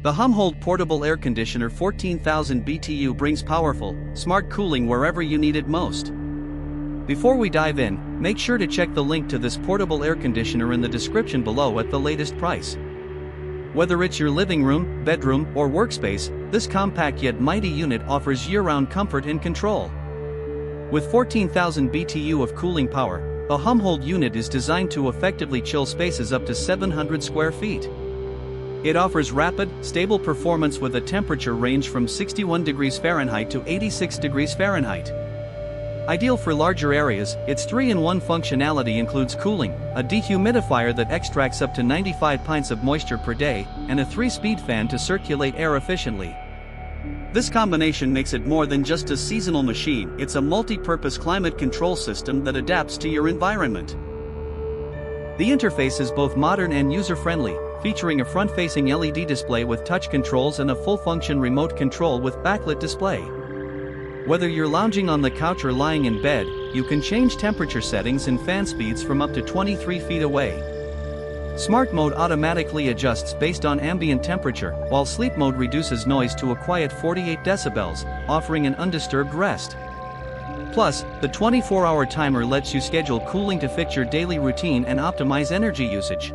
The HUMHOLD Portable Air Conditioner 14,000 BTU brings powerful, smart cooling wherever you need it most. Before we dive in, make sure to check the link to this portable air conditioner in the description below at the latest price. Whether it's your living room, bedroom, or workspace, this compact yet mighty unit offers year-round comfort and control. With 14,000 BTU of cooling power, the HUMHOLD unit is designed to effectively chill spaces up to 700 square feet. It offers rapid, stable performance with a temperature range from 61 degrees Fahrenheit to 86 degrees Fahrenheit. Ideal for larger areas, its 3-in-1 functionality includes cooling, a dehumidifier that extracts up to 95 pints of moisture per day, and a 3-speed fan to circulate air efficiently. This combination makes it more than just a seasonal machine, it's a multi-purpose climate control system that adapts to your environment. The interface is both modern and user-friendly, featuring a front-facing LED display with touch controls and a full-function remote control with backlit display. Whether you're lounging on the couch or lying in bed, you can change temperature settings and fan speeds from up to 23 feet away. Smart mode automatically adjusts based on ambient temperature, while sleep mode reduces noise to a quiet 48 decibels, offering an undisturbed rest. Plus, the 24-hour timer lets you schedule cooling to fit your daily routine and optimize energy usage.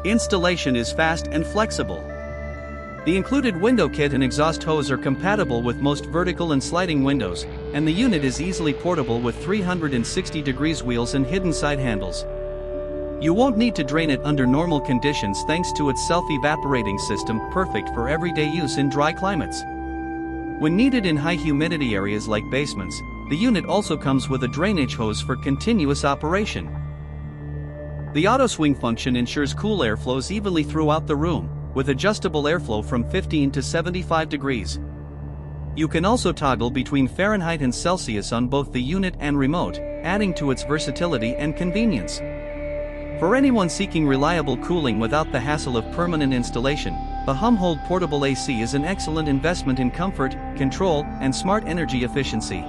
Installation is fast and flexible. The included window kit and exhaust hose are compatible with most vertical and sliding windows, and the unit is easily portable with 360 degrees wheels and hidden side handles. You won't need to drain it under normal conditions thanks to its self-evaporating system, perfect for everyday use in dry climates. When needed in high humidity areas like basements, the unit also comes with a drainage hose for continuous operation. The auto swing function ensures cool air flows evenly throughout the room, with adjustable airflow from 15 to 75 degrees. You can also toggle between Fahrenheit and Celsius on both the unit and remote, adding to its versatility and convenience. For anyone seeking reliable cooling without the hassle of permanent installation, the HUMHOLD Portable AC is an excellent investment in comfort, control, and smart energy efficiency.